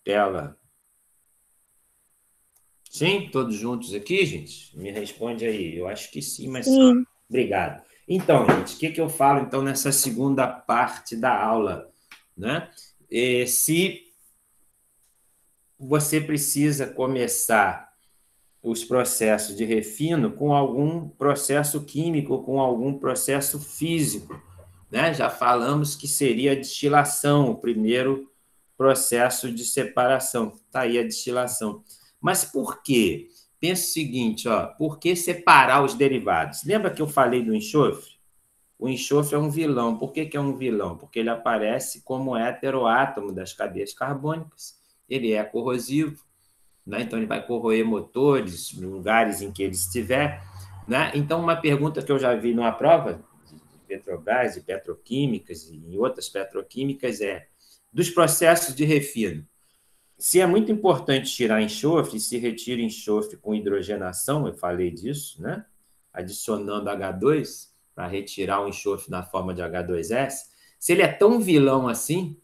tela. Sim? Todos juntos aqui, gente? Me responde aí. Eu acho que sim, mas... Sim. Obrigado. Então, gente, o que eu falo então nessa segunda parte da aula, né? Se você precisa começar os processos de refino com algum processo químico, com algum processo físico, né? Já falamos que seria a destilação, o primeiro processo de separação. Está aí a destilação. Mas por quê? Pensa o seguinte, ó, por que separar os derivados? Lembra que eu falei do enxofre? O enxofre é um vilão. Por que é um vilão? Porque ele aparece como heteroátomo das cadeias carbônicas. Ele é corrosivo, né? Então ele vai corroer motores, lugares em que ele estiver. Né? Então, uma pergunta que eu já vi numa prova de Petrobras, de petroquímicas e em outras petroquímicas é dos processos de refino. Se é muito importante tirar enxofre, se retira enxofre com hidrogenação, eu falei disso, né? Adicionando H2 para retirar o enxofre na forma de H2S. Se ele é tão vilão assim,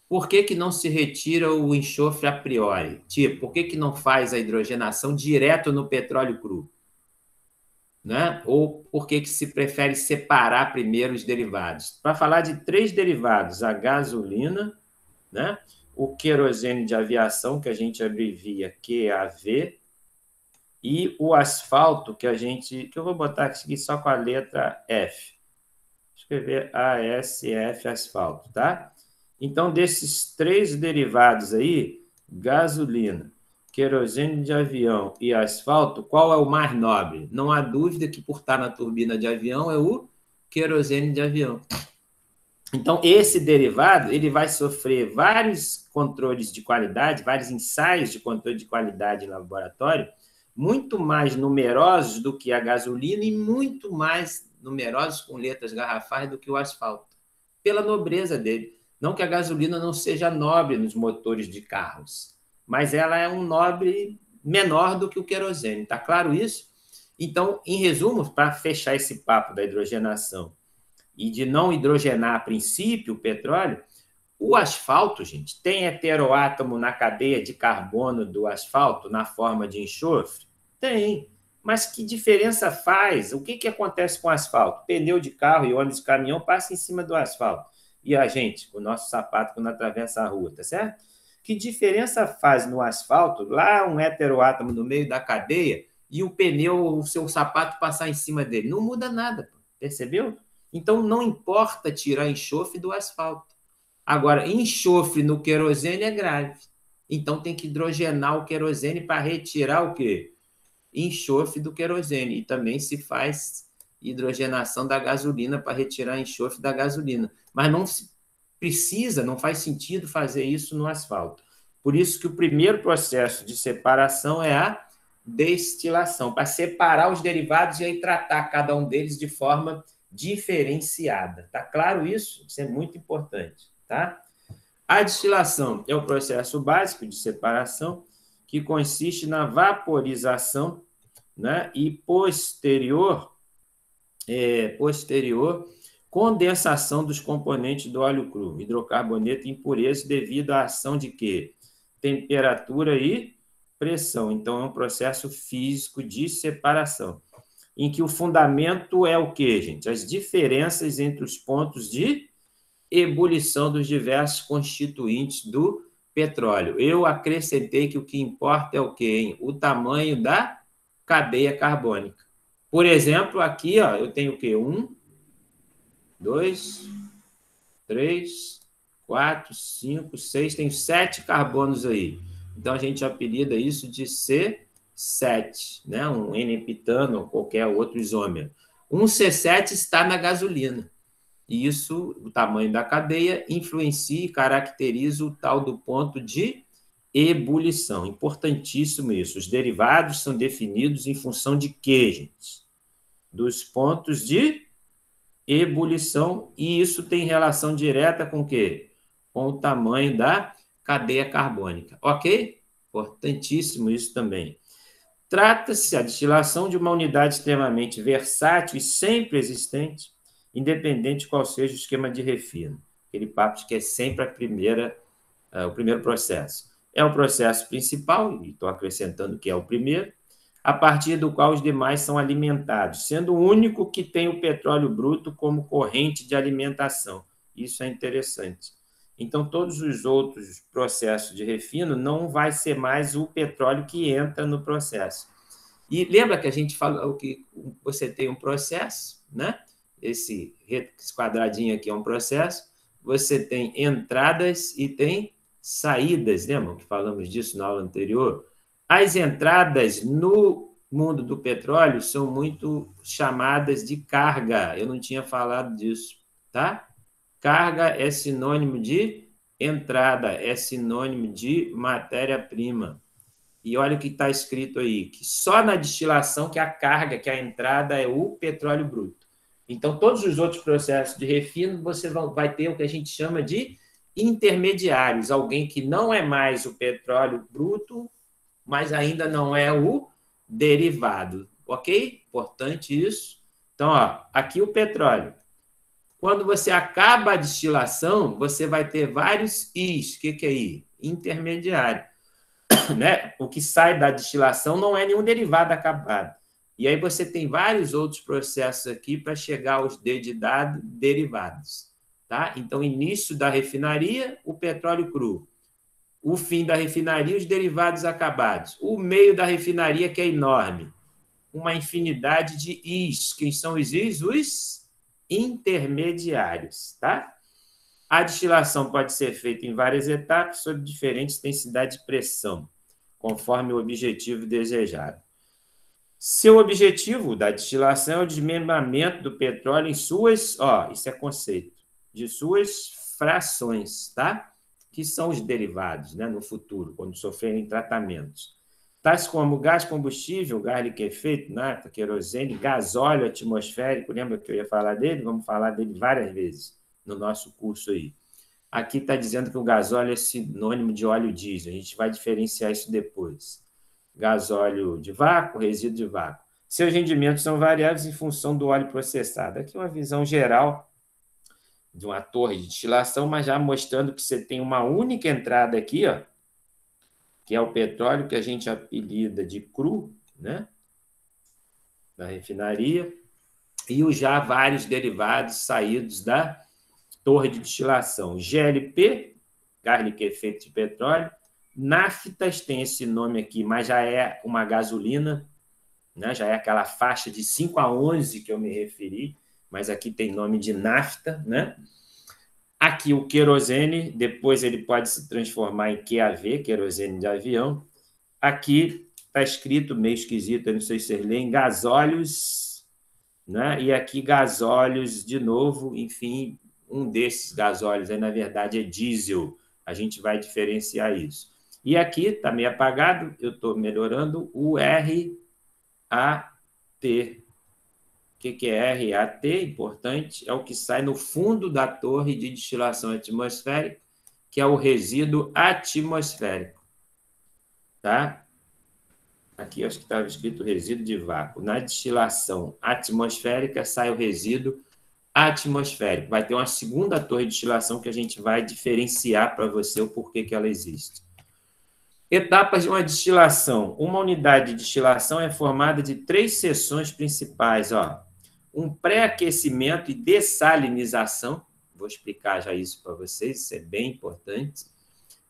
por que não se retira o enxofre a priori? Tipo, por que não faz a hidrogenação direto no petróleo cru? Né? Ou por que se prefere separar primeiro os derivados? Para falar de 3 derivados, a gasolina, né? O querosene de aviação, que a gente abrevia QAV, e o asfalto, que eu vou botar aqui só com a letra F. Escrever ASF, asfalto, tá? Então, desses 3 derivados aí, gasolina, querosene de avião e asfalto, qual é o mais nobre? Não há dúvida que, por estar na turbina de avião, é o querosene de avião. Então, esse derivado ele vai sofrer vários controles de qualidade, vários ensaios de controle de qualidade em laboratório, muito mais numerosos do que a gasolina e muito mais numerosos com letras garrafais do que o asfalto, pela nobreza dele. Não que a gasolina não seja nobre nos motores de carros, mas ela é um nobre menor do que o querosene. Está claro isso? Então, em resumo, para fechar esse papo da hidrogenação e de não hidrogenar a princípio o petróleo, o asfalto, gente, tem heteroátomo na cadeia de carbono do asfalto na forma de enxofre? Tem. Mas que diferença faz? O que acontece com o asfalto? Pneu de carro e ônibus de caminhão passa em cima do asfalto. E a gente, com o nosso sapato, quando atravessa a rua, tá certo? Que diferença faz no asfalto, lá um heteroátomo no meio da cadeia, e o pneu, o seu sapato passar em cima dele? Não muda nada, percebeu? Então, não importa tirar enxofre do asfalto. Agora, enxofre no querosene é grave. Então, tem que hidrogenar o querosene para retirar o quê? Enxofre do querosene. E também se faz hidrogenação da gasolina para retirar enxofre da gasolina. Mas não se precisa, não faz sentido fazer isso no asfalto. Por isso que o primeiro processo de separação é a destilação, para separar os derivados e aí tratar cada um deles de forma diferenciada. Tá claro isso? Isso é muito importante, tá? A destilação é o processo básico de separação que consiste na vaporização, né, e posterior condensação dos componentes do óleo cru, hidrocarboneto e impurezas devido à ação de quê? Temperatura e pressão. Então, é um processo físico de separação, em que o fundamento é o quê, gente? As diferenças entre os pontos de ebulição dos diversos constituintes do petróleo. Eu acrescentei que o que importa é o quê, hein? O tamanho da cadeia carbônica. Por exemplo, aqui ó, eu tenho o quê? 1, 2, 3, 4, 5, 6, tenho 7 carbonos aí. Então, a gente apelida isso de C7, né? Um N-epitano ou qualquer outro isômero. Um C7 está na gasolina. E isso, o tamanho da cadeia, influencia e caracteriza o tal do ponto de ebulição. Importantíssimo isso. Os derivados são definidos em função de quê, gente? Dos pontos de ebulição, e isso tem relação direta com o quê? Com o tamanho da cadeia carbônica. Ok? Importantíssimo isso também. Trata-se a destilação de uma unidade extremamente versátil e sempre existente, independente de qual seja o esquema de refino. Aquele papo de que é sempre o primeiro processo. é o processo principal, e estou acrescentando que é o primeiro, a partir do qual os demais são alimentados, sendo o único que tem o petróleo bruto como corrente de alimentação. Isso é interessante. Então, todos os outros processos de refino não vai ser mais o petróleo que entra no processo. E lembra que a gente falou que você tem um processo, né? Esse quadradinho aqui é um processo, você tem entradas e tem saídas, lembram que falamos disso na aula anterior? As entradas no mundo do petróleo são muito chamadas de carga. Eu não tinha falado disso, tá? Carga é sinônimo de entrada, é sinônimo de matéria-prima. E olha o que está escrito aí, que só na destilação que a carga, que a entrada é o petróleo bruto. Então, todos os outros processos de refino, você vai ter o que a gente chama de intermediários, alguém que não é mais o petróleo bruto, mas ainda não é o derivado, ok? Importante isso. Então, ó, aqui o petróleo. Quando você acaba a destilação, você vai ter vários Is. O que é I? Intermediário. Né? O que sai da destilação não é nenhum derivado acabado. E aí você tem vários outros processos aqui para chegar aos derivados. Tá? Então, início da refinaria, o petróleo cru. O fim da refinaria, os derivados acabados. O meio da refinaria, que é enorme. Uma infinidade de Is. Quem são os Is? Os intermediários. Tá? A destilação pode ser feita em várias etapas, sob diferentes intensidades de pressão, conforme o objetivo desejado. Seu objetivo da destilação é o desmembramento do petróleo em suas, isso é conceito, de suas frações, tá? Que são os derivados, né, no futuro, quando sofrerem tratamentos. Tais como gás combustível, gás liquefeito, nafta, querosene, gasóleo atmosférico, lembra que eu ia falar dele? Vamos falar dele várias vezes no nosso curso aí. Aqui está dizendo que o gasóleo é sinônimo de óleo diesel. A gente vai diferenciar isso depois. Gasóleo de vácuo, resíduo de vácuo. Seus rendimentos são variáveis em função do óleo processado. Aqui é uma visão geral de uma torre de destilação, mas já mostrando que você tem uma única entrada aqui, ó, que é o petróleo que a gente apelida de cru, né, da refinaria, e os já vários derivados saídos da torre de destilação. GLP, gás liquefeito de petróleo. Naftas tem esse nome aqui, mas já é uma gasolina, né? Já é aquela faixa de 5 a 11 que eu me referi, mas aqui tem nome de nafta, né? Aqui o querosene, depois ele pode se transformar em QAV, querosene de avião. Aqui está escrito, meio esquisito, eu não sei se vocês leem, gasóleos, né? E aqui gasóleos de novo, enfim, um desses gasóleos aí, na verdade, é diesel. A gente vai diferenciar isso. E aqui está meio apagado, eu estou melhorando o RAT. O que é RAT? Importante, é o que sai no fundo da torre de destilação atmosférica, que é o resíduo atmosférico. Tá? Aqui acho que estava escrito resíduo de vácuo. Na destilação atmosférica sai o resíduo atmosférico. Vai ter uma segunda torre de destilação que a gente vai diferenciar para você o porquê que ela existe. Etapas de uma destilação. Uma unidade de destilação é formada de 3 seções principais. Um pré-aquecimento e dessalinização. Vou explicar já isso para vocês, isso é bem importante.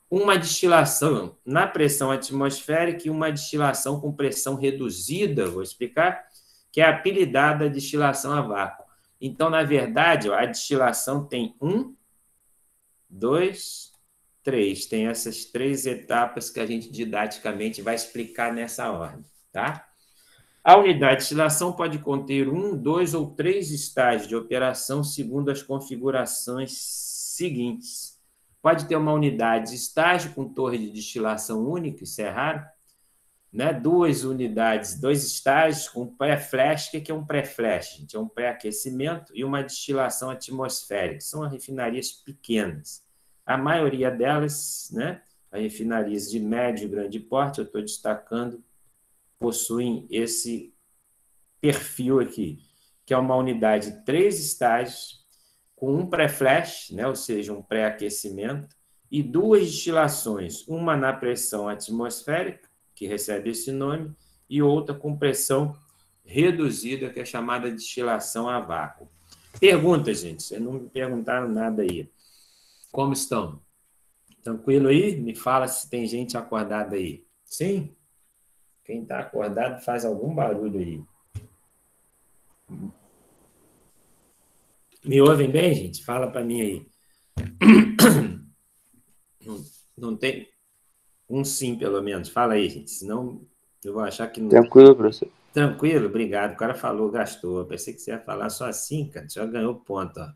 Uma destilação na pressão atmosférica e uma destilação com pressão reduzida, vou explicar, que é apelidada destilação a vácuo. Então, na verdade, a destilação tem 1, 2, 3. Tem essas 3 etapas que a gente didaticamente vai explicar nessa ordem, tá? A unidade de destilação pode conter 1, 2 ou 3 estágios de operação segundo as configurações seguintes. Pode ter uma unidade de estágio com torre de destilação única, isso é raro, né? 2 unidades, 2 estágios com pré-flash. O que é um pré-flash? Gente? É um pré-aquecimento e uma destilação atmosférica. São refinarias pequenas. A maioria delas, né, as refinarias de médio e grande porte, eu estou destacando, possuem esse perfil aqui, que é uma unidade de 3 estágios, com um pré-flash, né, ou seja, um pré-aquecimento, e duas destilações, uma na pressão atmosférica, que recebe esse nome, e outra com pressão reduzida, que é chamada destilação a vácuo. Pergunta, gente, vocês não me perguntaram nada aí. Como estão? Tranquilo aí? Me fala se tem gente acordada aí. Sim? Quem está acordado faz algum barulho aí. Me ouvem bem, gente? Fala para mim aí. Não, não tem um sim, pelo menos. Fala aí, gente. Senão eu vou achar que não. Tranquilo, professor. Tranquilo, obrigado. O cara falou, gastou. Eu pensei que você ia falar só assim, cara. Já ganhou ponto, ó.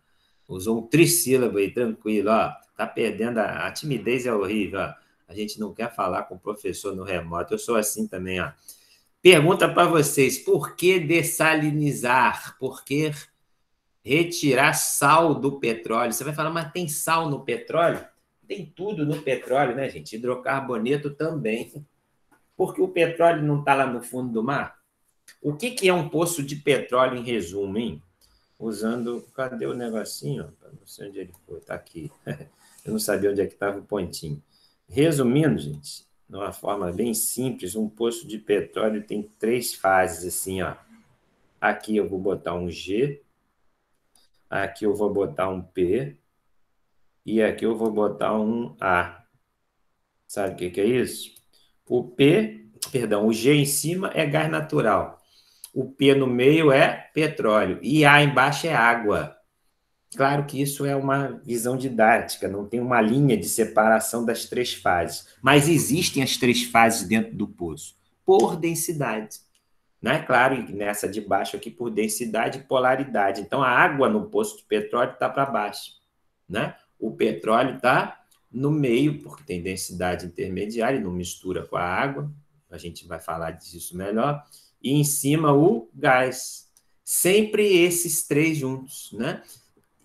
Usou um trissílabo aí, tranquilo, ó. Tá perdendo a timidez é horrível, ó. A gente não quer falar com o professor no remoto. Eu sou assim também, ó. Pergunta para vocês: por que dessalinizar? Por que retirar sal do petróleo? Você vai falar, mas tem sal no petróleo? Tem tudo no petróleo, né, gente? Hidrocarboneto também. Porque o petróleo não está lá no fundo do mar? O que é um poço de petróleo, em resumo, hein? Usando. Cadê o negocinho? Não sei onde ele foi. Está aqui. Eu não sabia onde é que estava o pontinho. Resumindo, gente, de uma forma bem simples, um poço de petróleo tem três fases, assim, ó. Aqui eu vou botar um G, aqui eu vou botar um P e aqui eu vou botar um A. Sabe o que é isso? O P, perdão, o G em cima é gás natural. O P no meio é petróleo e A embaixo é água. Claro que isso é uma visão didática, não tem uma linha de separação das três fases, mas existem as três fases dentro do poço, por densidade. Né? Claro, e nessa de baixo aqui por densidade e polaridade. Então, a água no poço de petróleo está para baixo. Né? O petróleo está no meio, porque tem densidade intermediária, não mistura com a água. A gente vai falar disso melhor. E em cima o gás. Sempre esses três juntos. Né?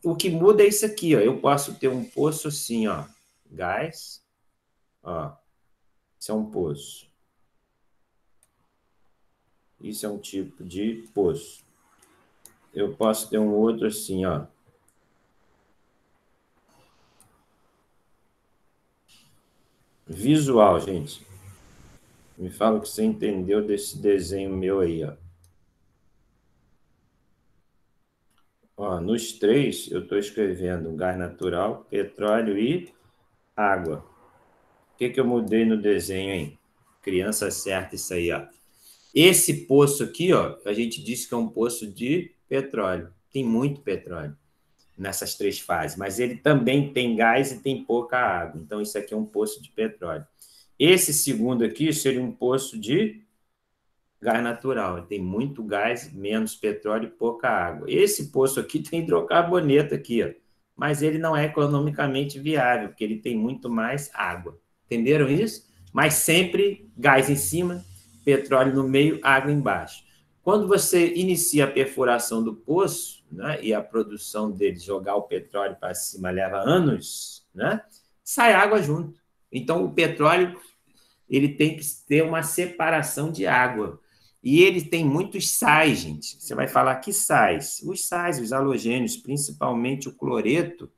O que muda é isso aqui. Ó. Eu posso ter um poço assim, ó, gás. Ó. Isso é um poço. Isso é um tipo de poço. Eu posso ter um outro assim, ó. Visual, gente. Me fala o que você entendeu desse desenho meu aí, ó. Ó, nos três, eu estou escrevendo gás natural, petróleo e água. O que eu mudei no desenho, hein? Criança certa isso aí, ó. Esse poço aqui, ó, a gente disse que é um poço de petróleo. Tem muito petróleo nessas três fases, mas ele também tem gás e tem pouca água. Então, isso aqui é um poço de petróleo. Esse segundo aqui seria um poço de gás natural. Tem muito gás, menos petróleo e pouca água. Esse poço aqui tem hidrocarboneto aqui, ó, mas ele não é economicamente viável, porque ele tem muito mais água. Entenderam isso? Mas sempre gás em cima, petróleo no meio, água embaixo. Quando você inicia a perfuração do poço, né, e a produção dele, jogar o petróleo para cima, leva anos, né, sai água junto. Então, o petróleo ele tem que ter uma separação de água. E ele tem muitos sais, gente. Você vai falar que sais? Os sais, os halogênios, principalmente o cloreto,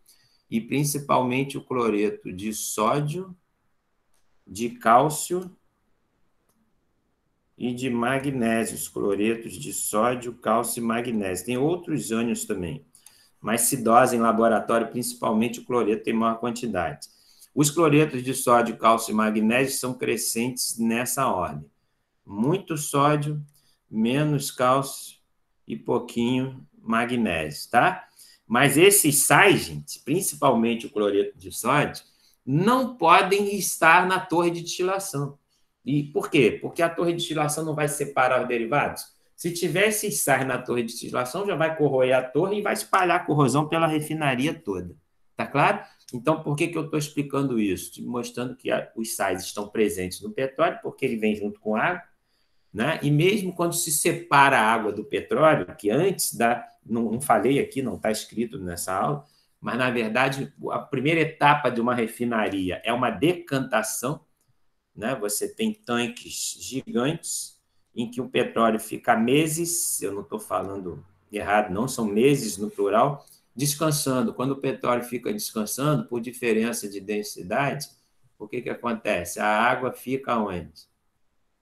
e principalmente o cloreto de sódio, de cálcio e de magnésio, os cloretos de sódio, cálcio e magnésio. Tem outros ânions também, mas se dosa em laboratório, principalmente o cloreto tem maior quantidade. Os cloretos de sódio, cálcio e magnésio são crescentes nessa ordem. Muito sódio, menos cálcio e pouquinho magnésio, tá? Mas esses sais, gente, principalmente o cloreto de sódio, não podem estar na torre de destilação. E por quê? Porque a torre de destilação não vai separar os derivados. Se tivesse sais na torre de destilação, já vai corroer a torre e vai espalhar a corrosão pela refinaria toda. Tá claro? Então, por que eu estou explicando isso? Mostrando que os sais estão presentes no petróleo, porque ele vem junto com água, né? E mesmo quando se separa a água do petróleo, que antes da. Não falei aqui, não está escrito nessa aula, mas, na verdade, a primeira etapa de uma refinaria é uma decantação. Né? Você tem tanques gigantes em que o petróleo fica meses, eu não estou falando errado, não, são meses no plural, descansando. Quando o petróleo fica descansando, por diferença de densidade, o que acontece? A água fica onde?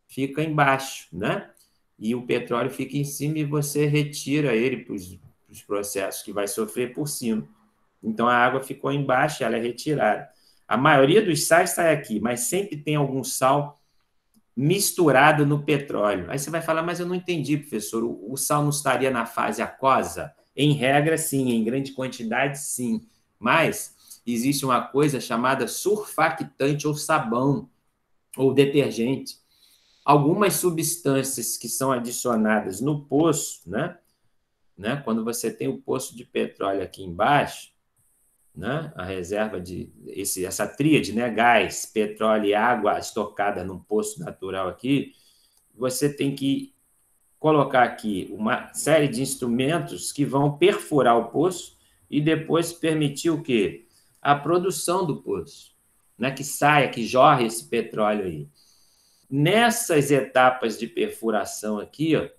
Fica embaixo, né? E o petróleo fica em cima e você retira ele para os processos que vai sofrer por cima. Então, a água ficou embaixo, ela é retirada. A maioria dos sais sai aqui, mas sempre tem algum sal misturado no petróleo. Aí você vai falar, mas eu não entendi, professor, o sal não estaria na fase aquosa? Em regra, sim, em grande quantidade, sim. Mas existe uma coisa chamada surfactante ou sabão, ou detergente. Algumas substâncias que são adicionadas no poço, né? Quando você tem o poço de petróleo aqui embaixo, né? A reserva de essa tríade, né? Gás, petróleo e água estocada num poço natural aqui, você tem que colocar aqui uma série de instrumentos que vão perfurar o poço e depois permitir o quê? A produção do poço, né? Que saia, que jorre esse petróleo aí. Nessas etapas de perfuração aqui, ó,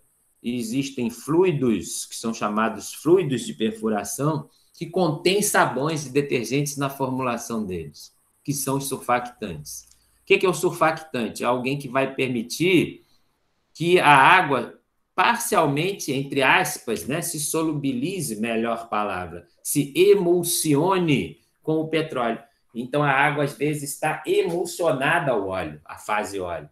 existem fluidos, que são chamados fluidos de perfuração, que contêm sabões e detergentes na formulação deles, que são os surfactantes. O que é o surfactante? É alguém que vai permitir que a água parcialmente, entre aspas, né, se solubilize, melhor palavra, se emulsione com o petróleo. Então, a água, às vezes, está emulsionada ao óleo, a fase óleo.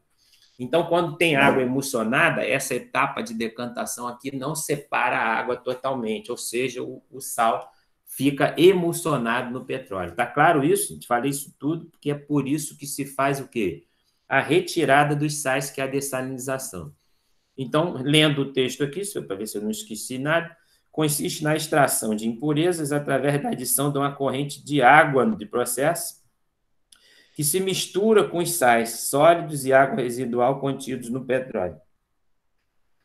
Então, quando tem água emulsionada, essa etapa de decantação aqui não separa a água totalmente, ou seja, o sal fica emulsionado no petróleo. Está claro isso? A gente falei isso tudo, porque é por isso que se faz o quê? A retirada dos sais, que é a dessalinização. Então, lendo o texto aqui, para ver se eu não esqueci nada, consiste na extração de impurezas através da adição de uma corrente de água de processo, que se mistura com os sais sólidos e água residual contidos no petróleo.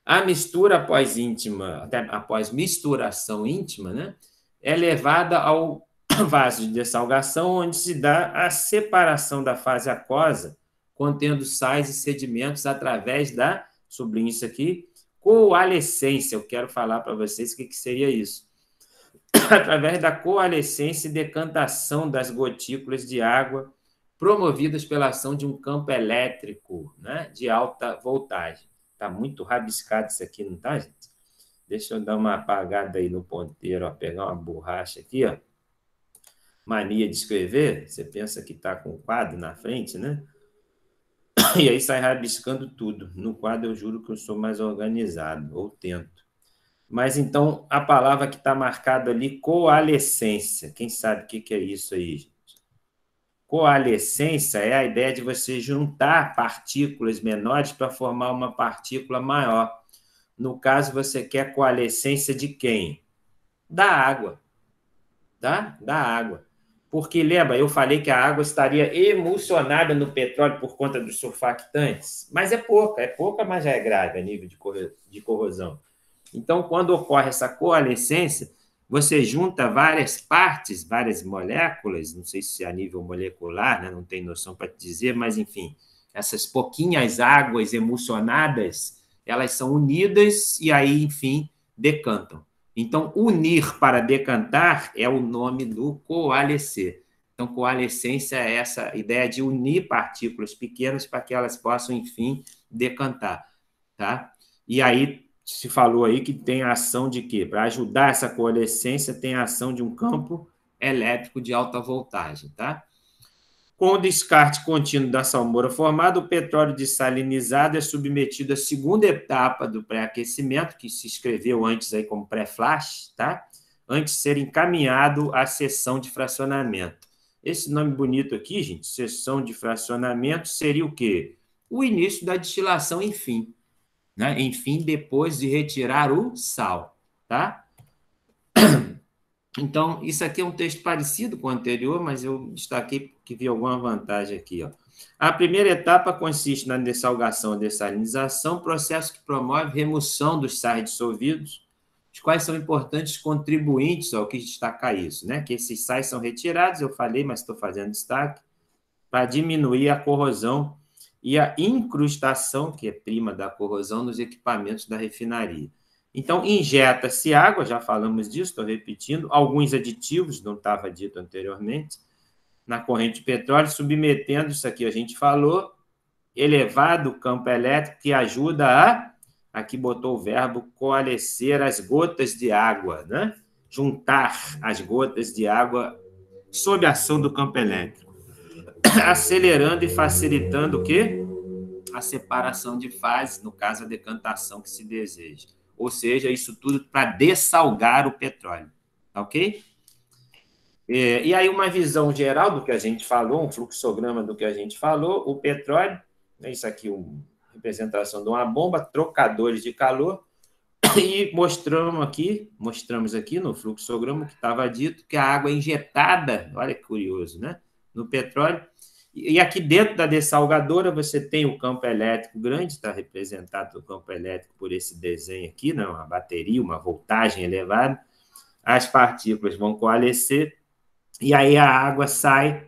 A mistura após misturação íntima, né, é levada ao vaso de dessalgação, onde se dá a separação da fase aquosa, contendo sais e sedimentos através da, sublinho isso aqui, coalescência. Eu quero falar para vocês o que seria isso. Através da coalescência e decantação das gotículas de água promovidas pela ação de um campo elétrico, né, de alta voltagem. Está muito rabiscado isso aqui, não está, gente? Deixa eu dar uma apagada aí no ponteiro, ó, pegar uma borracha aqui, ó. Mania de escrever, você pensa que está com o quadro na frente, né? E aí sai rabiscando tudo. No quadro eu juro que eu sou mais organizado, ou tento. Mas então a palavra que está marcada ali, coalescência. Quem sabe o que é isso aí, gente? Coalescência é a ideia de você juntar partículas menores para formar uma partícula maior. No caso, você quer coalescência de quem? Da água. Tá? Da água. Porque, lembra, eu falei que a água estaria emulsionada no petróleo por conta dos surfactantes? Mas é pouca, mas já é grave a nível de corrosão. Então, quando ocorre essa coalescência, você junta várias partes, várias moléculas, não sei se é a nível molecular, né? Não tenho noção para te dizer, mas, enfim, essas pouquinhas águas emulsionadas, elas são unidas e aí, enfim, decantam. Então, unir para decantar é o nome do coalescer. Então, coalescência é essa ideia de unir partículas pequenas para que elas possam, enfim, decantar. Tá? E aí, se falou aí que tem a ação de quê? Para ajudar essa coalescência, tem a ação de um campo elétrico de alta voltagem. Tá? Com o descarte contínuo da salmoura formada, o petróleo dessalinizado é submetido à segunda etapa do pré-aquecimento, que se escreveu antes aí como pré-flash, tá? Antes de ser encaminhado à seção de fracionamento. Esse nome bonito aqui, gente, seção de fracionamento, seria o quê? O início da destilação, enfim. Né? Enfim, depois de retirar o sal, tá? Então, isso aqui é um texto parecido com o anterior, mas eu destaquei porque vi alguma vantagem aqui. Ó. A primeira etapa consiste na dessalgação e dessalinização, processo que promove remoção dos sais dissolvidos, os quais são importantes contribuintes ao que destaca isso, né? Que esses sais são retirados, eu falei, mas estou fazendo destaque, para diminuir a corrosão e a incrustação, que é prima da corrosão, nos equipamentos da refinaria. Então, injeta-se água, já falamos disso, estou repetindo, alguns aditivos, não estava dito anteriormente, na corrente de petróleo, submetendo, isso aqui a gente falou, elevado o campo elétrico que ajuda a, aqui botou o verbo, coalescer as gotas de água, né? Juntar as gotas de água sob a ação do campo elétrico, acelerando e facilitando o quê? A separação de fases, no caso, a decantação que se deseja. Ou seja, isso tudo para dessalgar o petróleo, ok? E aí, uma visão geral do que a gente falou, um fluxograma do que a gente falou, o petróleo, isso aqui, uma representação de uma bomba, trocadores de calor, e mostramos aqui no fluxograma que estava dito que a água é injetada, olha que curioso, né? No petróleo. E aqui dentro da dessalgadora você tem o campo elétrico grande, está representado o campo elétrico por esse desenho aqui, né? Uma bateria, uma voltagem elevada. As partículas vão coalescer e aí a água sai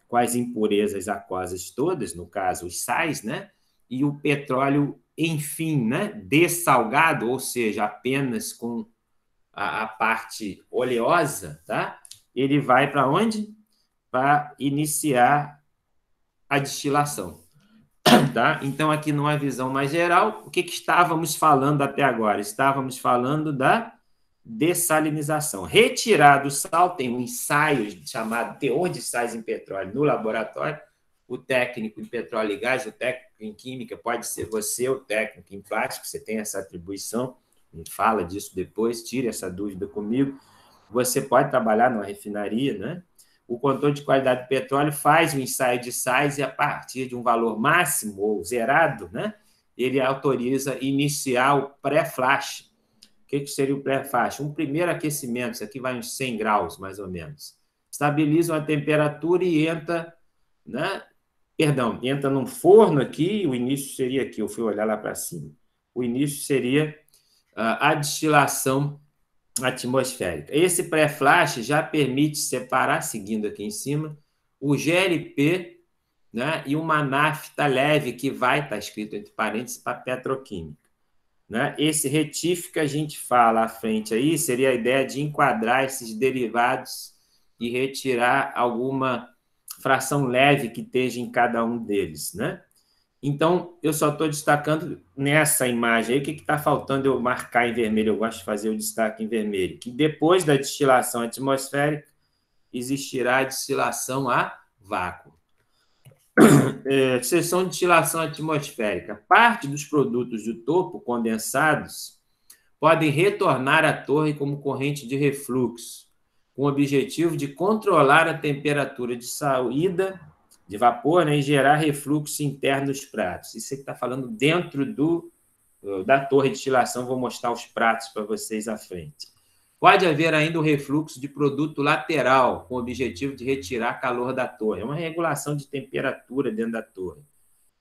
com as impurezas aquosas todas, no caso os sais, né? E o petróleo, enfim, né? Dessalgado, ou seja, apenas com a parte oleosa, tá? Ele vai para onde? Para iniciar a destilação. Tá? Então, aqui numa visão mais geral, o que estávamos falando até agora? Estávamos falando da dessalinização. Retirar do sal, tem um ensaio chamado teor de sais em petróleo no laboratório. O técnico em petróleo e gás, o técnico em química, pode ser você, o técnico em plástico, você tem essa atribuição, a gente fala disso depois, tire essa dúvida comigo. Você pode trabalhar numa refinaria, né? O controle de qualidade do petróleo faz o ensaio de sais e, a partir de um valor máximo ou zerado, né, ele autoriza iniciar o pré-flash. O que seria o pré-flash? Um primeiro aquecimento, isso aqui vai uns 100 graus, mais ou menos. Estabiliza a temperatura e entra, né, entra num forno aqui, o início seria aqui, eu fui olhar lá para cima. O início seria a destilação atmosférica. Esse pré-flash já permite separar, seguindo aqui em cima, o GLP, né, e uma nafta leve, que vai estar escrito entre parênteses para petroquímica. Né? Esse retífico que a gente fala à frente aí seria a ideia de enquadrar esses derivados e retirar alguma fração leve que esteja em cada um deles. Né? Então, eu só estou destacando nessa imagem aí, o que está faltando eu marcar em vermelho, eu gosto de fazer o destaque em vermelho, que depois da destilação atmosférica, existirá a destilação a vácuo. Seção de destilação atmosférica. Parte dos produtos do topo condensados podem retornar à torre como corrente de refluxo, com o objetivo de controlar a temperatura de saída de vapor, né, e gerar refluxo interno nos pratos. Isso aqui está falando dentro da torre de destilação, vou mostrar os pratos para vocês à frente. Pode haver ainda o refluxo de produto lateral, com o objetivo de retirar calor da torre. É uma regulação de temperatura dentro da torre,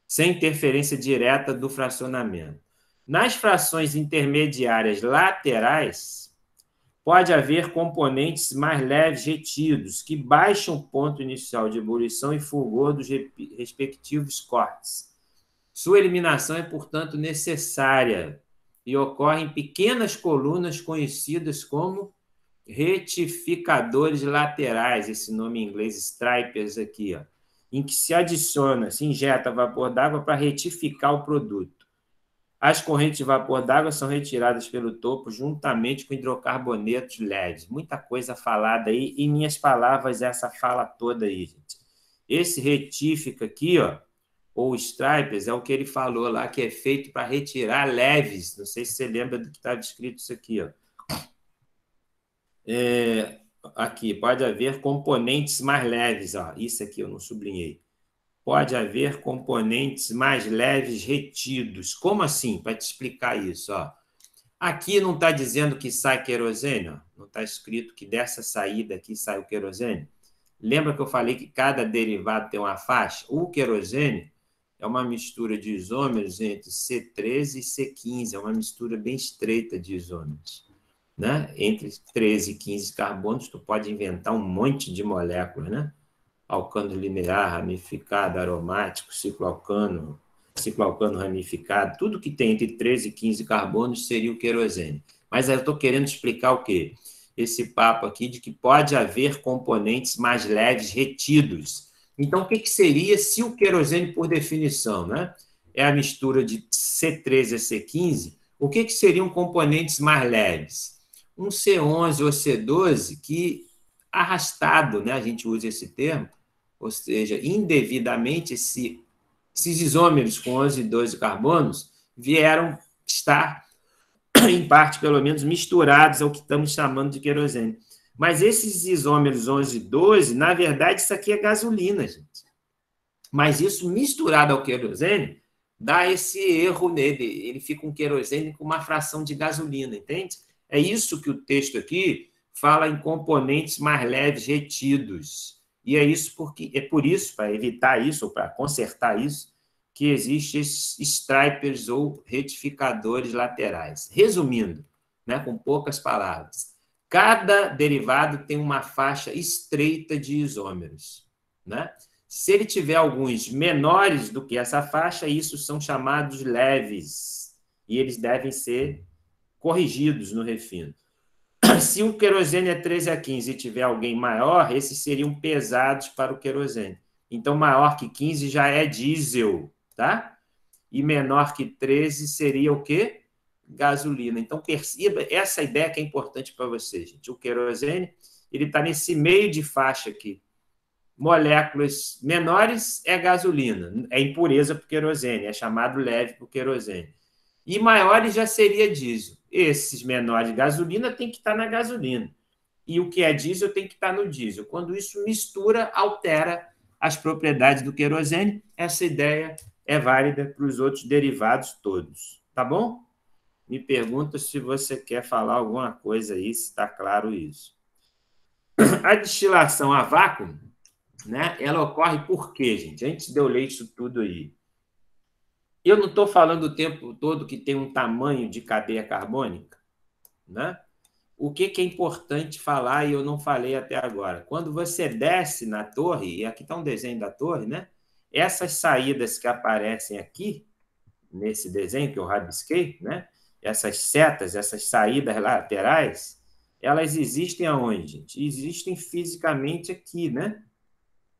sem interferência direta do fracionamento. Nas frações intermediárias laterais, pode haver componentes mais leves retidos, que baixam o ponto inicial de ebulição e fulgor dos respectivos cortes. Sua eliminação é, portanto, necessária e ocorre em pequenas colunas conhecidas como retificadores laterais, esse nome em inglês, stripers aqui, ó, em que se adiciona, se injeta vapor d'água para retificar o produto. As correntes de vapor d'água são retiradas pelo topo juntamente com hidrocarbonetos leves. Muita coisa falada aí, em minhas palavras, essa fala toda aí, gente. Esse retífico aqui, ó, ou stripers, é o que ele falou lá, que é feito para retirar leves. Não sei se você lembra do que estava escrito isso aqui, ó. Aqui, pode haver componentes mais leves, ó. Isso aqui eu não sublinhei. Pode haver componentes mais leves retidos. Como assim? Para te explicar isso, ó. Aqui não está dizendo que sai querosene, ó. Não está escrito que dessa saída aqui sai o querosene. Lembra que eu falei que cada derivado tem uma faixa? O querosene é uma mistura de isômeros entre C13 e C15, é uma mistura bem estreita de isômeros. Né? Entre 13 e 15 carbonos, tu pode inventar um monte de moléculas, né? Alcano linear, ramificado, aromático, cicloalcano, cicloalcano ramificado, tudo que tem entre 13 e 15 carbonos seria o querosene. Mas eu estou querendo explicar o quê? Esse papo aqui de que pode haver componentes mais leves retidos. Então, o que seria se o querosene, por definição, né, é a mistura de C13 a C15, o que seriam componentes mais leves? Um C11 ou C12 que, arrastado, né, a gente usa esse termo, ou seja, indevidamente, esses isômeros com 11 e 12 carbonos vieram estar, em parte, pelo menos, misturados ao que estamos chamando de querosene. Mas esses isômeros 11 e 12, na verdade, isso aqui é gasolina, gente. Mas isso misturado ao querosene dá esse erro nele. Ele fica um querosene com uma fração de gasolina, entende? É isso que o texto aqui fala em componentes mais leves retidos. E é por isso, para evitar isso, ou para consertar isso, que existem esses stripers ou retificadores laterais. Resumindo, né, com poucas palavras, cada derivado tem uma faixa estreita de isômeros, né? Se ele tiver alguns menores do que essa faixa, isso são chamados leves, e eles devem ser corrigidos no refino. Se o querosene é 13 a 15 e tiver alguém maior, esses seriam pesados para o querosene. Então, maior que 15 já é diesel, tá? E menor que 13 seria o quê? Gasolina. Então, perceba essa ideia que é importante para vocês, gente. O querosene, ele está nesse meio de faixa aqui. Moléculas menores é gasolina, é impureza para o querosene, é chamado leve para o querosene. E maiores já seria diesel. Esses menores de gasolina tem que estar na gasolina. E o que é diesel tem que estar no diesel. Quando isso mistura, altera as propriedades do querosene. Essa ideia é válida para os outros derivados todos. Tá bom? Me pergunta se você quer falar alguma coisa aí, se está claro isso. A destilação a vácuo, né, ela ocorre por quê, gente? Antes de eu ler isso tudo aí. Eu não estou falando o tempo todo que tem um tamanho de cadeia carbônica, né? O que é importante falar e eu não falei até agora? Quando você desce na torre, e aqui está um desenho da torre, né? Essas saídas que aparecem aqui, nesse desenho que eu rabisquei, né? Essas setas, essas saídas laterais, elas existem aonde, gente? Existem fisicamente aqui, né?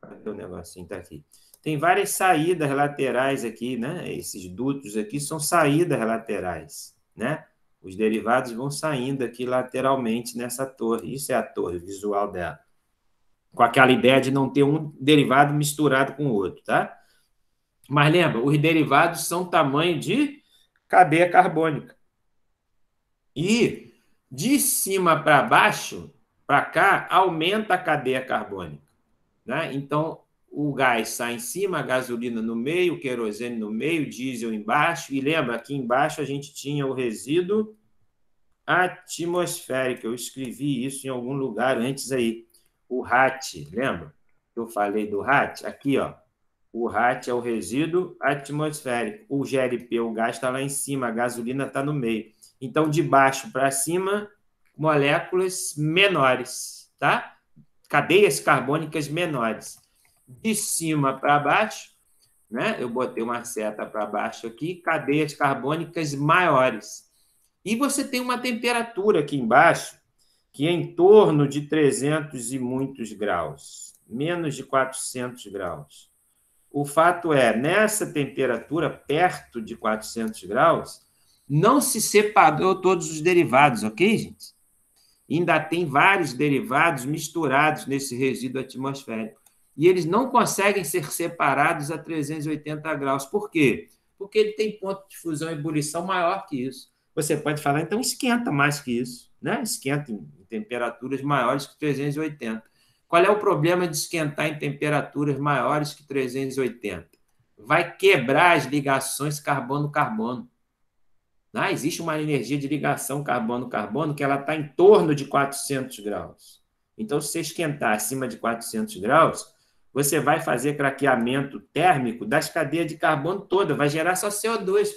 Cadê o negocinho? Está aqui. Tem várias saídas laterais aqui, né? Esses dutos aqui são saídas laterais, né? Os derivados vão saindo aqui lateralmente nessa torre. Isso é a torre visual dela. Com aquela ideia de não ter um derivado misturado com o outro, tá? Mas lembra, os derivados são tamanho de cadeia carbônica. E de cima para baixo, para cá, aumenta a cadeia carbônica, né? Então, o gás sai em cima, a gasolina no meio, o querosene no meio, o diesel embaixo. E lembra, aqui embaixo a gente tinha o resíduo atmosférico. Eu escrevi isso em algum lugar antes aí. O RAT, lembra? Eu falei do RAT? Aqui, ó. O RAT é o resíduo atmosférico. O GLP, o gás, está lá em cima, a gasolina está no meio. Então, de baixo para cima, moléculas menores, tá? Cadeias carbônicas menores. De cima para baixo, né? Eu botei uma seta para baixo aqui, cadeias carbônicas maiores. E você tem uma temperatura aqui embaixo, que é em torno de 300 e muitos graus, menos de 400 graus. O fato é, nessa temperatura, perto de 400 graus, não se separou todos os derivados, ok, gente? Ainda tem vários derivados misturados nesse resíduo atmosférico. E eles não conseguem ser separados a 380 graus. Por quê? Porque ele tem ponto de fusão e ebulição maior que isso. Você pode falar, então esquenta mais que isso, né? Esquenta em temperaturas maiores que 380. Qual é o problema de esquentar em temperaturas maiores que 380? Vai quebrar as ligações carbono-carbono. Ah, existe uma energia de ligação carbono-carbono que ela está em torno de 400 graus. Então, se você esquentar acima de 400 graus, você vai fazer craqueamento térmico das cadeias de carbono toda, vai gerar só CO2.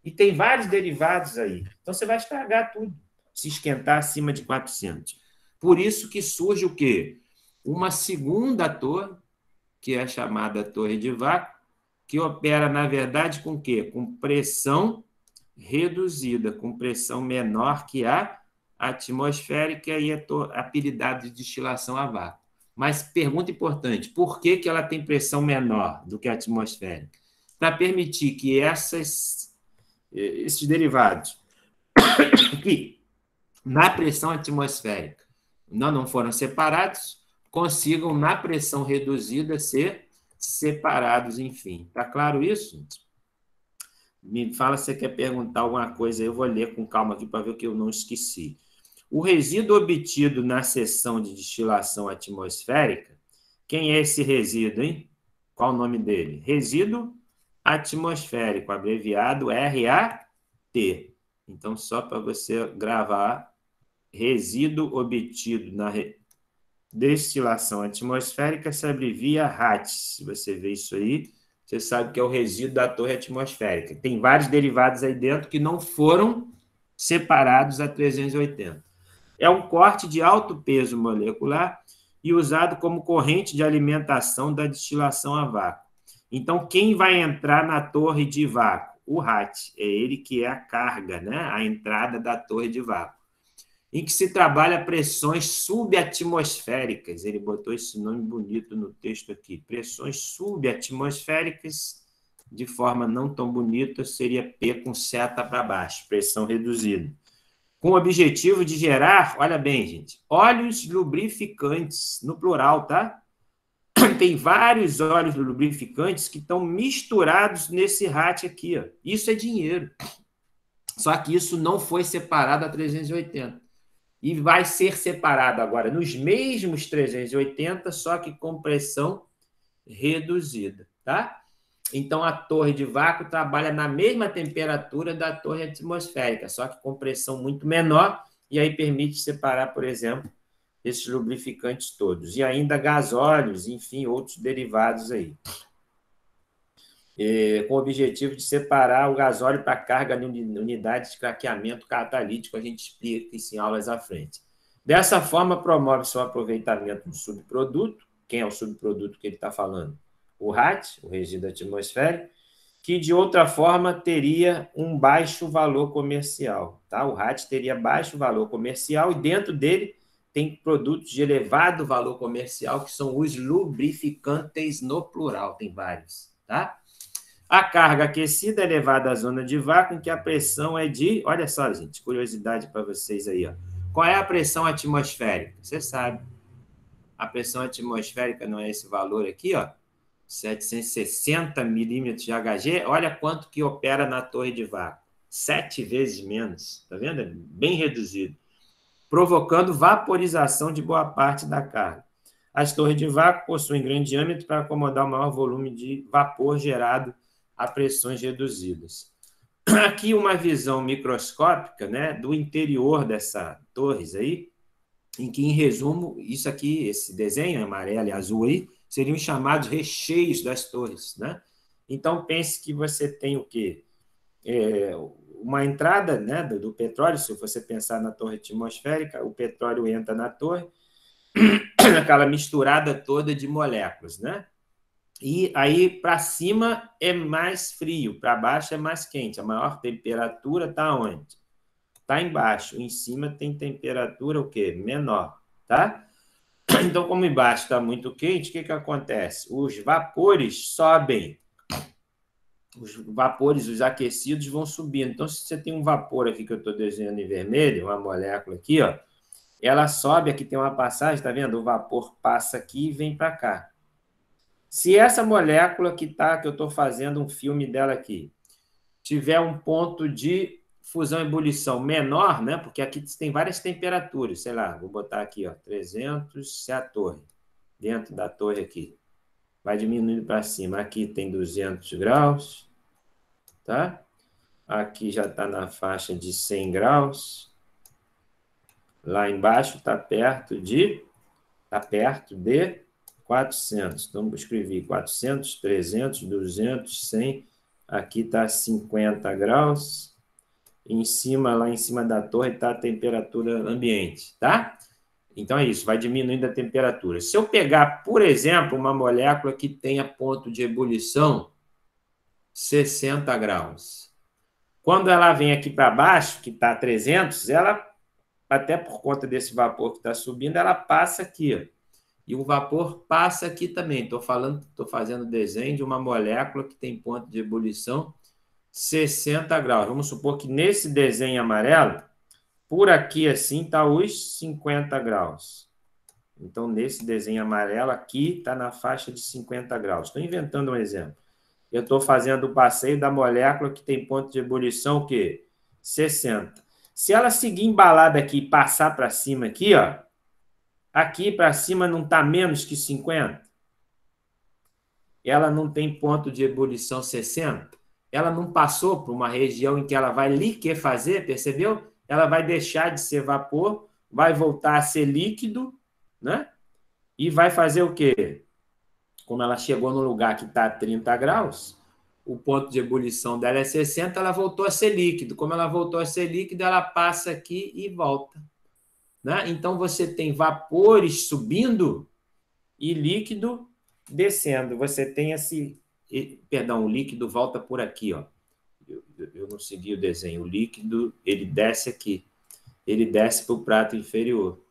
E tem vários derivados aí. Então, você vai estragar tudo se esquentar acima de 400. Por isso que surge o quê? Uma segunda torre, que é chamada torre de vácuo, que opera, na verdade, com o quê? Com pressão reduzida, com pressão menor que a atmosférica e é apelidado de destilação a vácuo. Mas pergunta importante, por que ela tem pressão menor do que a atmosférica? Para permitir que esses derivados que na pressão atmosférica não foram separados, consigam, na pressão reduzida, ser separados, enfim. Está claro isso? Me fala se você quer perguntar alguma coisa, eu vou ler com calma aqui para ver o que eu não esqueci. O resíduo obtido na seção de destilação atmosférica, quem é esse resíduo, hein? Qual o nome dele? Resíduo atmosférico, abreviado RAT. Então, só para você gravar, resíduo obtido na destilação atmosférica se abrevia RAT. Se você vê isso aí, você sabe que é o resíduo da torre atmosférica. Tem vários derivados aí dentro que não foram separados a 380. É um corte de alto peso molecular e usado como corrente de alimentação da destilação a vácuo. Então, quem vai entrar na torre de vácuo? O RAT. É ele que é a carga, né? A entrada da torre de vácuo. Em que se trabalha pressões subatmosféricas. Ele botou esse nome bonito no texto aqui. Pressões subatmosféricas, de forma não tão bonita, seria P com seta para baixo, pressão reduzida. Com o objetivo de gerar, olha bem, gente, óleos lubrificantes, no plural, tá? Tem vários óleos lubrificantes que estão misturados nesse RAT aqui, ó. Isso é dinheiro. Só que isso não foi separado a 380. E vai ser separado agora nos mesmos 380, só que com pressão reduzida, tá? Então, a torre de vácuo trabalha na mesma temperatura da torre atmosférica, só que com pressão muito menor, e aí permite separar, por exemplo, esses lubrificantes todos. E ainda gasóleos, enfim, outros derivados aí. Com o objetivo de separar o gasóleo para carga em unidade de craqueamento catalítico, a gente explica isso em aulas à frente. Dessa forma, promove-se o aproveitamento do subproduto. Quem é o subproduto que ele está falando? O RAT, o resíduo atmosférico, que de outra forma teria um baixo valor comercial. Tá? O RAT teria baixo valor comercial e dentro dele tem produtos de elevado valor comercial, que são os lubrificantes no plural, tem vários. Tá? A carga aquecida é levada à zona de vácuo, em que a pressão é de... Olha só, gente, curiosidade para vocês aí. Ó. Qual é a pressão atmosférica? Você sabe. A pressão atmosférica não é esse valor aqui, ó, 760 milímetros de Hg. Olha quanto que opera na torre de vácuo. 7 vezes menos. Tá vendo? É bem reduzido. Provocando vaporização de boa parte da carga. As torres de vácuo possuem grande diâmetro para acomodar o maior volume de vapor gerado a pressões reduzidas. Aqui uma visão microscópica, né, do interior dessa torres aí, em que, em resumo, isso aqui, esse desenho amarelo e azul aí, seriam chamados recheios das torres, né? Então, pense que você tem o quê? Uma entrada, né, do petróleo, se você pensar na torre atmosférica, o petróleo entra na torre, aquela misturada toda de moléculas, né? E aí, para cima é mais frio, para baixo é mais quente. A maior temperatura está onde? Está embaixo. Em cima tem temperatura o quê? Menor, tá? Então, como embaixo está muito quente, o que acontece? Os vapores sobem. Os vapores, os aquecidos, vão subindo. Então, se você tem um vapor aqui que eu estou desenhando em vermelho, uma molécula aqui, ó, ela sobe, aqui tem uma passagem, tá vendo? O vapor passa aqui e vem para cá. Se essa molécula que eu estou fazendo um filme dela aqui, tiver um ponto de fusão e ebulição menor, né? Porque aqui tem várias temperaturas, sei lá, vou botar aqui, ó, 300, se é a torre, dentro da torre aqui. Vai diminuindo para cima. Aqui tem 200 graus, tá? Aqui já está na faixa de 100 graus. Lá embaixo está perto de 400. Então, eu escrevi 400, 300, 200, 100. Aqui está 50 graus. Em cima, lá em cima da torre, está a temperatura ambiente, tá? Então, é isso, vai diminuindo a temperatura. Se eu pegar, por exemplo, uma molécula que tenha ponto de ebulição 60 graus. Quando ela vem aqui para baixo, que está 300, ela, até por conta desse vapor que está subindo, ela passa aqui, ó. E o vapor passa aqui também. Estou fazendo desenho de uma molécula que tem ponto de ebulição 60 graus. Vamos supor que nesse desenho amarelo, por aqui assim está os 50 graus. Então, nesse desenho amarelo aqui, está na faixa de 50 graus. Estou inventando um exemplo. Eu estou fazendo o passeio da molécula que tem ponto de ebulição o quê? 60. Se ela seguir embalada aqui e passar para cima aqui, ó, aqui para cima não está menos que 50? Ela não tem ponto de ebulição 60? Ela não passou por uma região em que ela vai liquefazer, percebeu? Ela vai deixar de ser vapor, vai voltar a ser líquido, né? E vai fazer o quê? Como ela chegou no lugar que está a 30 graus, o ponto de ebulição dela é 60, ela voltou a ser líquido. Como ela voltou a ser líquido, ela passa aqui e volta, né? Então, você tem vapores subindo e líquido descendo. Você tem esse... Perdão, o líquido volta por aqui, ó. Eu não segui o desenho. O líquido, ele desce aqui. Ele desce para o prato inferior.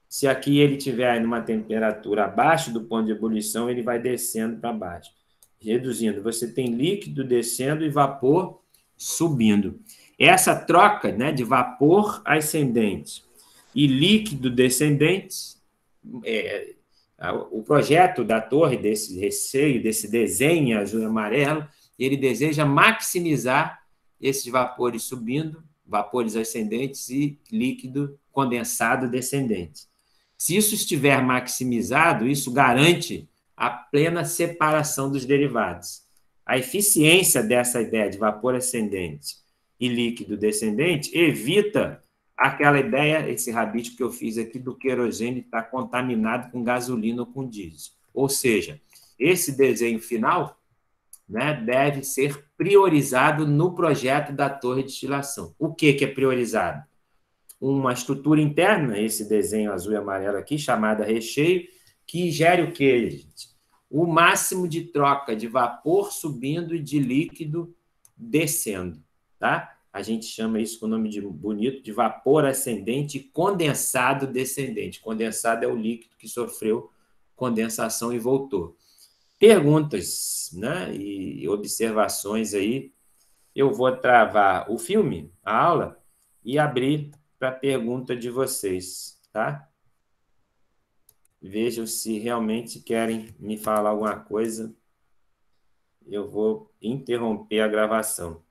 Se aqui ele estiver numa temperatura abaixo do ponto de ebulição, ele vai descendo para baixo, reduzindo. Você tem líquido descendo e vapor subindo. Essa troca, né, de vapor ascendente e líquido descendente, o projeto da torre, desse recheio, desse desenho azul e amarelo, ele deseja maximizar esses vapores subindo, vapores ascendentes e líquido condensado descendente. Se isso estiver maximizado, isso garante a plena separação dos derivados. A eficiência dessa ideia de vapor ascendente e líquido descendente evita aquela ideia, esse rabisco que eu fiz aqui do querosene estar contaminado com gasolina ou com diesel. Ou seja, esse desenho final, né, deve ser priorizado no projeto da torre de destilação. O que é priorizado? Uma estrutura interna, esse desenho azul e amarelo aqui, chamada recheio, que gere o quê, gente? O máximo de troca de vapor subindo e de líquido descendo, tá? A gente chama isso com o nome bonito de vapor ascendente e condensado descendente. Condensado é o líquido que sofreu condensação e voltou. Perguntas, né, e observações aí. Eu vou travar o filme, a aula, e abrir para a pergunta de vocês, tá? Vejam se realmente querem me falar alguma coisa. Eu vou interromper a gravação.